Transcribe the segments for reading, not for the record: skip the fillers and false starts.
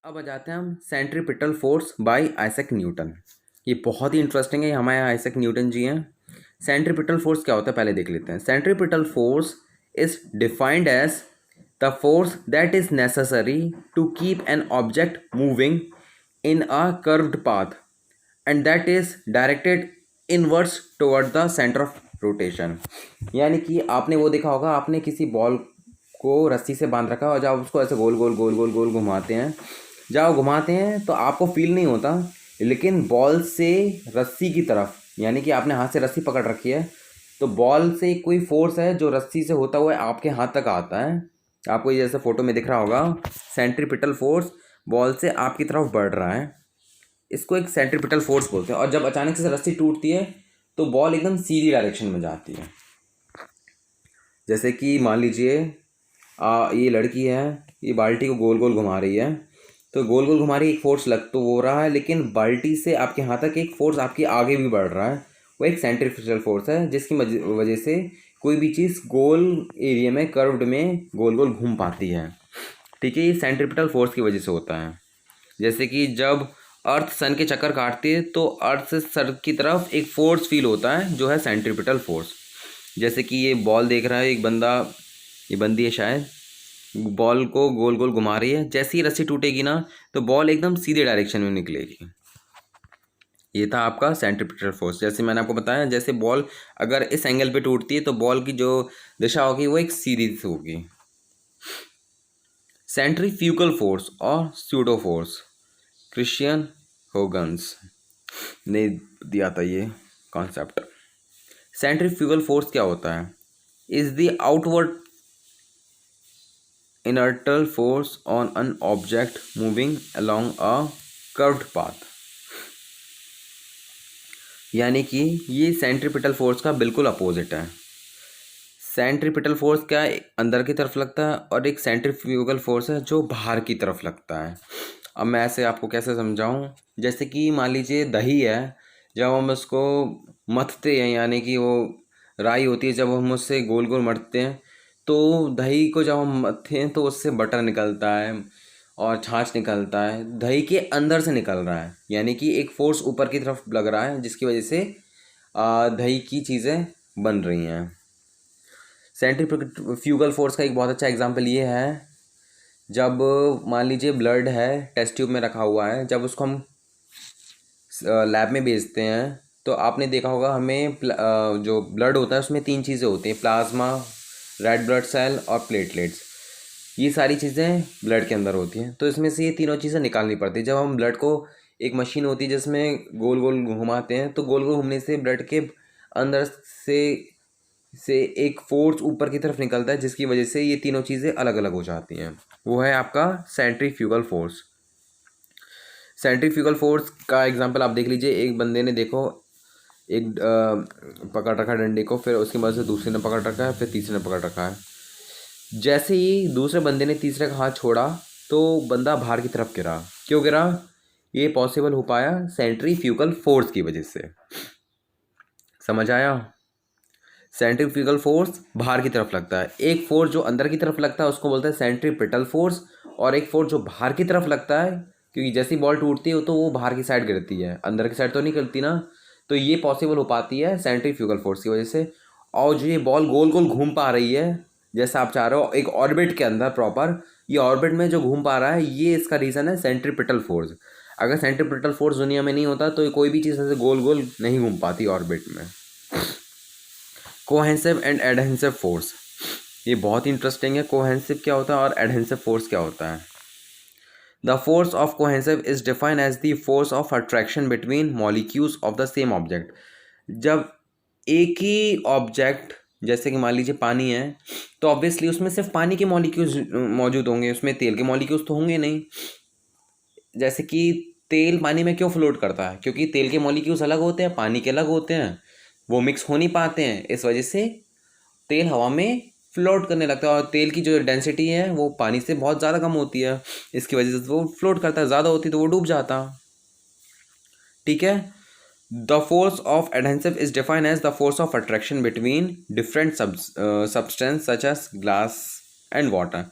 अब आ जाते हैं हम centripetal force by Isaac Newton. ये बहुत ही इंटरेस्टिंग है, हमारे आइजैक न्यूटन जी हैं। सेंट्रीपिटल फोर्स क्या होता है पहले देख लेते हैं। Centripetal force is defined as the force that is necessary to keep an object moving in a curved path and that is directed inverse toward the centre of rotation. यानी कि आपने वो देखा होगा, आपने किसी बॉल को रस्सी से बांध रखा है और जब आप उसको ऐसे गोल गोल गोल गोल गोल घुमाते हैं, जब आप घुमाते हैं तो आपको फील नहीं होता, लेकिन बॉल से रस्सी की तरफ, यानी कि आपने हाथ से रस्सी पकड़ रखी है तो बॉल से कोई फोर्स है जो रस्सी से होता हुआ आपके हाथ तक आता है। आपको ये जैसे फोटो में दिख रहा होगा, सेंट्रीपिटल फोर्स बॉल से आपकी तरफ बढ़ रहा है, इसको एक सेंट्रीपिटल फोर्स बोलते हैं। और जब अचानक से रस्सी टूटती है तो बॉल एकदम सीधी डायरेक्शन में जाती है। जैसे कि मान लीजिए ये लड़की है, ये बाल्टी को गोल गोल घुमा रही है, तो गोल गोल घुमा रही, एक फोर्स लग तो हो रहा है, लेकिन बाल्टी से आपके हाथ तक एक फोर्स आपकी आगे भी बढ़ रहा है, वो एक सेंट्रीफ्यूगल फोर्स है, जिसकी वजह से कोई भी चीज़ गोल एरिया में कर्व्ड में गोल गोल घूम पाती है। ठीक है, ये सेंट्रीपिटल फोर्स की वजह से होता है। जैसे कि जब अर्थ सन के चक्कर काटती है तो अर्थ से सर की तरफ एक फोर्स फील होता है जो है सेंट्रीपिटल फोर्स। जैसे कि ये बॉल देख रहा है एक बंदा, ये बंदी है शायद, बॉल को गोल गोल घुमा रही है, जैसे ही रस्सी टूटेगी ना तो बॉल एकदम सीधे डायरेक्शन में निकलेगी। ये था आपका सेंट्रीपिटल फोर्स। जैसे मैंने आपको बताया, जैसे बॉल अगर इस एंगल पे टूटती है तो बॉल की जो दिशा होगी वो एक सीधी सी होगी। सेंट्रीफ्यूगल फोर्स और स्यूडो फोर्स, क्रिश्चियन होगन्स ने दिया था ये कॉन्सेप्ट। सेंट्रीफ्यूगल फोर्स क्या होता है? Is the outward inertial force on an object moving along a curved path। यानी कि ये सेंट्रीपिटल फोर्स का बिल्कुल अपोजिट है। सेंट्रीपिटल फोर्स क्या अंदर की तरफ लगता है और एक सेंट्रीफ्यूगल फोर्स है जो बाहर की तरफ लगता है। अब मैं ऐसे आपको कैसे समझाऊं, जैसे कि मान लीजिए दही है, जब हम उसको मथते हैं, यानी कि वो राई होती है, जब हम उससे गोल गोल मथते हैं तो दही को जब हम मथते हैं तो उससे बटर निकलता है और छाछ निकलता है, दही के अंदर से निकल रहा है, यानी कि एक फोर्स ऊपर की तरफ लग रहा है जिसकी वजह से दही की चीज़ें बन रही हैं। सेंट्रीफ्यूगल फोर्स का एक बहुत अच्छा एग्जांपल ये है, जब मान लीजिए ब्लड है टेस्ट ट्यूब में रखा हुआ है, जब उसको हम लैब में भेजते हैं तो आपने देखा होगा, हमें जो ब्लड होता है उसमें तीन चीज़ें होती हैं, प्लाज्मा, रेड ब्लड सेल और प्लेटलेट्स। ये सारी चीज़ें ब्लड के अंदर होती हैं, तो इसमें से ये तीनों चीज़ें निकालनी पड़ती है। जब हम ब्लड को, एक मशीन होती है जिसमें गोल गोल घुमाते हैं, तो गोल गोल घूमने से ब्लड के अंदर से एक फोर्स ऊपर की तरफ निकलता है, जिसकी वजह से ये तीनों चीज़ें अलग अलग हो जाती हैं। वो है आपका सेंट्रीफ्यूगल फोर्स। सेंट्रीफ्यूगल फोर्स का एग्जांपल आप देख लीजिए, एक बंदे ने देखो एक पकड़ रखा डंडे को, फिर उसके बाद से दूसरे ने पकड़ रखा है, फिर तीसरे ने पकड़ रखा है। जैसे ही दूसरे बंदे ने तीसरे का हाथ छोड़ा तो बंदा बाहर की तरफ गिरा। क्यों गिरा? ये पॉसिबल हो पाया सेंट्रीफ्यूगल फोर्स की वजह से। समझ आया? सेंट्रीफ्यूगल फोर्स बाहर की तरफ लगता है, एक फोर्स जो अंदर की तरफ लगता है उसको बोलते हैं सेंट्रीपिटल फोर्स, और एक फोर्स जो बाहर की तरफ लगता है, क्योंकि जैसी बॉल टूटती है तो वो बाहर की साइड गिरती है, अंदर की साइड तो नहीं गिरती ना, तो ये पॉसिबल हो पाती है सेंट्रीफ्यूगल फोर्स की वजह से। और जो ये बॉल गोल गोल घूम पा रही है, जैसा आप चाह रहे हो एक ऑर्बिट के अंदर प्रॉपर, ये ऑर्बिट में जो घूम पा रहा है, ये इसका रीज़न है सेंट्रीपिटल फोर्स। अगर सेंट्रीपिटल फोर्स दुनिया में नहीं होता तो कोई भी चीज़ ऐसे गोल गोल नहीं घूम पाती ऑर्बिट में। कोहेंसिव एंड एडहेंसिव फोर्स, ये बहुत ही इंटरेस्टिंग है। कोहेंसिव क्या होता है और एडहेंसिव फोर्स क्या होता है? The force of cohesive is defined as the force of attraction between molecules of the same object. जब एक ही ऑब्जेक्ट, जैसे कि मान लीजिए पानी है, तो ऑब्वियसली उसमें सिर्फ पानी के मॉलिक्यूल्स मौजूद होंगे, उसमें तेल के मॉलिक्यूल्स तो होंगे नहीं। जैसे कि तेल पानी में क्यों फ्लोट करता है? क्योंकि तेल के मॉलिक्यूल्स अलग होते हैं, पानी के अलग होते हैं, वो मिक्स हो नहीं पाते हैं, इस वजह से तेल हवा में फ्लोट करने लगता है। और तेल की जो डेंसिटी है वो पानी से बहुत ज़्यादा कम होती है, इसकी वजह से वो फ्लोट करता है, ज़्यादा होती तो वो डूब जाता। ठीक है। The force of adhesive is defined as the force of attraction between different substance such as glass and water.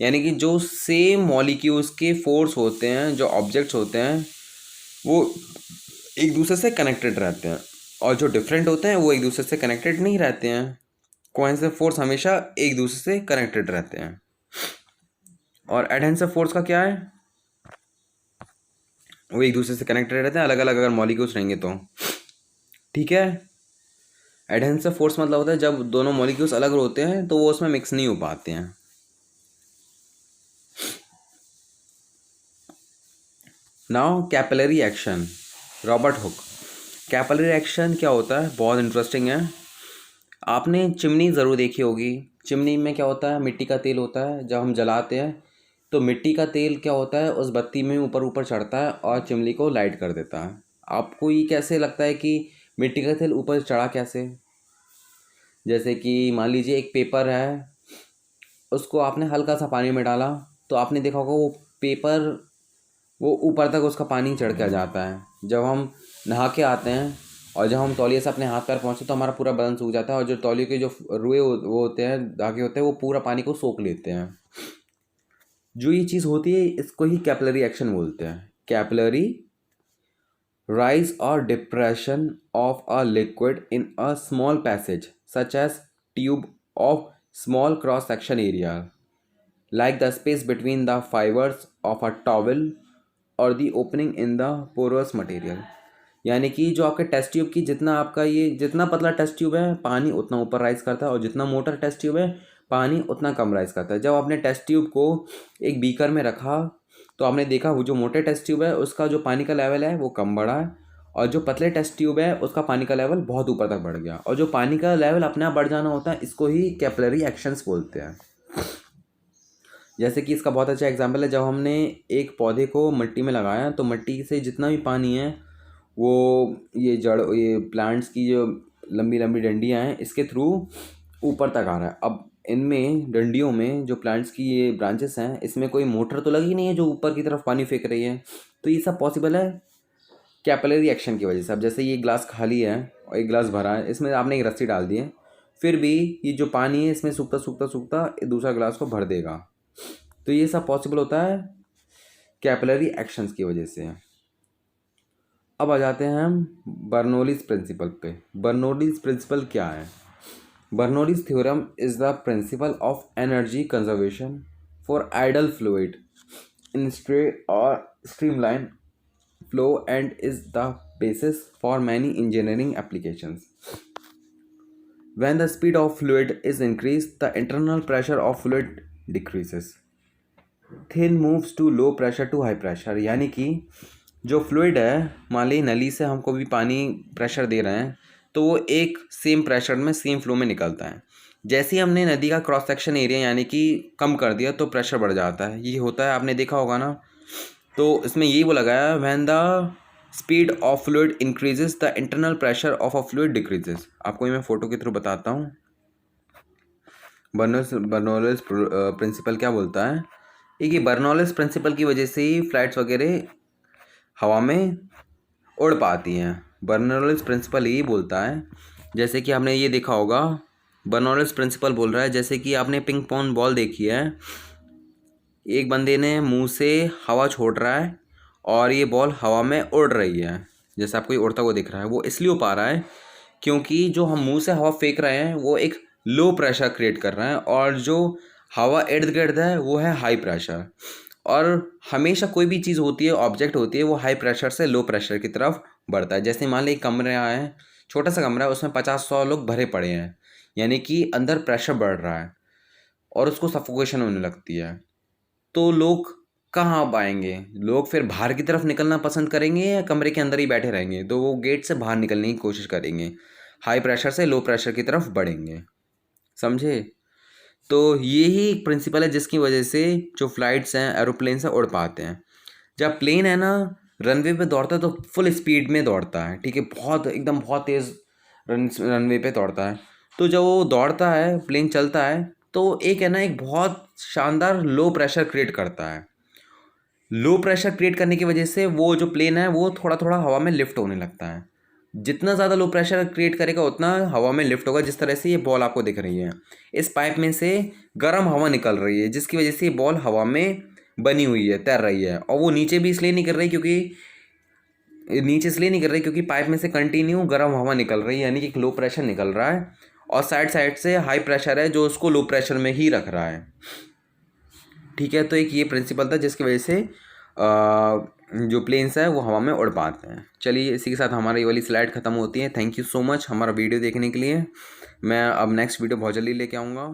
यानी कि जो सेम मॉलिक्यूल्स के फोर्स होते हैं, जो ऑब्जेक्ट्स होते हैं, वो एक दूसरे से कनेक्टेड रहते हैं, और जो डिफरेंट होते हैं वो एक दूसरे से कनेक्टेड नहीं रहते हैं। कोहेसिव फोर्स हमेशा एक दूसरे से कनेक्टेड रहते हैं। और एडहेसिव फोर्स का क्या है? वो एक दूसरे से कनेक्टेड रहते हैं अलग अलग अगर मॉलिक्यूल्स रहेंगे तो। ठीक है। एडहेसिव फोर्स मतलब होता है जब दोनों मॉलिक्यूल्स अलग होते हैं तो वो उसमें मिक्स नहीं हो पाते हैं। Now capillary action, Robert Hooke. Capillary action क्या होता है? बहुत इंटरेस्टिंग है। आपने चिमनी ज़रूर देखी होगी। चिमनी में क्या होता है? मिट्टी का तेल होता है। जब हम जलाते हैं तो मिट्टी का तेल क्या होता है, उस बत्ती में ऊपर ऊपर चढ़ता है और चिमनी को लाइट कर देता है। आपको ये कैसे लगता है कि मिट्टी का तेल ऊपर चढ़ा कैसे? जैसे कि मान लीजिए एक पेपर है, उसको आपने हल्का सा पानी में डाला तो आपने देखा होगा वो पेपर, वो ऊपर तक उसका पानी चढ़ के आ जाता है। जब हम नहा के आते हैं और जब हम तौलिए से अपने हाथ पैर पहुँचते तो हमारा पूरा बदन सूख जाता है, और जो तौलिए के जो वो होते हैं, धागे होते हैं, वो पूरा पानी को सोख लेते हैं। जो ये चीज़ होती है इसको ही कैपिलरी एक्शन बोलते हैं। Capillary rise or depression of a liquid in a small passage such as tube of small cross section area like the space between the fibers of a towel or the opening in the porous material। यानी कि जो आपके test tube की, जितना आपका ये जितना पतला टेस्ट ट्यूब है पानी उतना ऊपर राइज करता है, और जितना मोटा टेस्ट ट्यूब है पानी उतना कम राइज करता है। जब आपने टेस्ट ट्यूब को एक बीकर में रखा तो आपने देखा वो जो मोटे टेस्ट ट्यूब है उसका जो पानी का लेवल है वो कम बढ़ा है, और जो पतले टेस्ट ट्यूब है उसका पानी का लेवल बहुत ऊपर तक बढ़ गया। और जो पानी का लेवल अपने आप बढ़ जाना होता है इसको ही कैपिलरी एक्शंस बोलते हैं। जैसे कि इसका बहुत अच्छा एग्जांपल है, जब हमने एक पौधे को मिट्टी में लगाया तो मिट्टी से जितना भी पानी है वो ये प्लांट्स की जो लंबी लंबी डंडियाँ हैं इसके थ्रू ऊपर तक आ रहा है। अब इनमें डंडियों में जो प्लांट्स की ये ब्रांचेस हैं इसमें कोई मोटर तो लगी नहीं है जो ऊपर की तरफ पानी फेंक रही है, तो ये सब पॉसिबल है कैपिलरी एक्शन की वजह से। अब जैसे ये ग्लास खाली है और एक ग्लास भरा है, इसमें आपने एक रस्सी डाल दी है, फिर भी ये जो पानी है इसमें सूखता सूखता सूखता दूसरा ग्लास को भर देगा। तो ये सब पॉसिबल होता है कैपिलरी एक्शंस की वजह से। अब आ जाते हैं हम बर्नौलीज प्रिंसिपल पे। बर्नौलीज प्रिंसिपल क्या है? Bernoulli's theorem is the principle of energy conservation for ideal fluid in straight और streamline flow and is the basis for many engineering applications. When the speed of fluid is increased, the internal pressure of fluid decreases. Thin moves to low pressure to high pressure। यानी कि जो fluid है, मान ली नली से हमको भी पानी प्रेशर दे रहे हैं तो वो एक सेम प्रेशर में सेम फ्लो में निकलता है। जैसे ही हमने नदी का क्रॉस सेक्शन एरिया यानी कि कम कर दिया तो प्रेशर बढ़ जाता है। ये होता है, आपने देखा होगा ना। तो इसमें यही बोला गया है when the speed of fluid increases the internal pressure of a fluid decreases. आपको ये मैं फोटो के थ्रू बताता हूँ। बर्नौलीज प्रिंसिपल क्या बोलता है? ये बर्नौलीज प्रिंसिपल की वजह से ही फ्लाइट्स वगैरह हवा में उड़ पाती हैं। बर्नौलीज प्रिंसिपल यही बोलता है, जैसे कि आपने ये देखा होगा, बर्नौलीज प्रिंसिपल बोल रहा है जैसे कि आपने पिंग पोंग बॉल देखी है, एक बंदे ने मुंह से हवा छोड़ रहा है और ये बॉल हवा में उड़ रही है। जैसे आपको ये उड़ता हुआ दिख रहा है, वो इसलिए हो पा रहा है क्योंकि जो हम मुंह से हवा फेंक रहे हैं वो एक लो प्रेशर क्रिएट कर रहे हैं, और जो हवा इर्द गिर्द है वो है हाई प्रेशर। और हमेशा कोई भी चीज़ होती है, ऑब्जेक्ट होती है, वो हाई प्रेशर से लो प्रेशर की तरफ बढ़ता है। जैसे मान ली एक कमरा है, छोटा सा कमरा है, उसमें 50-100 लोग भरे पड़े हैं, यानी कि अंदर प्रेशर बढ़ रहा है और उसको सफोकेशन होने लगती है। तो लोग कहाँ अब आएंगे? लोग फिर बाहर की तरफ निकलना पसंद करेंगे या कमरे के अंदर ही बैठे रहेंगे? तो वो गेट से बाहर निकलने की कोशिश करेंगे, हाई प्रेशर से लो प्रेशर की तरफ बढ़ेंगे। समझे? तो ये ही एक प्रिंसिपल है जिसकी वजह से जो फ्लाइट्स हैं, एरोप्लेन से उड़ पाते हैं। जब प्लेन है ना रनवे पे दौड़ता है तो फुल स्पीड में दौड़ता है, ठीक है, बहुत एकदम बहुत तेज़ रनवे पे दौड़ता है। तो जब वो दौड़ता है, प्लेन चलता है, तो एक है ना एक बहुत शानदार लो प्रेशर क्रिएट करता है। लो प्रेशर क्रिएट करने की वजह से वो जो प्लेन है वो थोड़ा थोड़ा हवा में लिफ्ट होने लगता है। जितना ज़्यादा लो प्रेशर क्रिएट करेगा उतना हवा में लिफ्ट होगा। जिस तरह से ये बॉल आपको दिख रही है, इस पाइप में से गर्म हवा निकल रही है, जिसकी वजह से ये बॉल हवा में बनी हुई है, तैर रही है। और वो नीचे भी इसलिए नहीं गिर रही क्योंकि पाइप में से कंटिन्यू गर्म हवा निकल रही है, यानी कि लो प्रेशर निकल रहा है, और साइड साइड से हाई प्रेशर है जो उसको लो प्रेशर में ही रख रहा है। ठीक है, तो एक ये प्रिंसिपल था जिसकी वजह से जो प्लेन्स है वो हवा में उड़ पाते हैं। चलिए, इसी के साथ हमारी ये वाली स्लाइड ख़त्म होती है। थैंक यू सो मच हमारा वीडियो देखने के लिए। मैं अब नेक्स्ट वीडियो बहुत जल्दी लेके आऊँगा।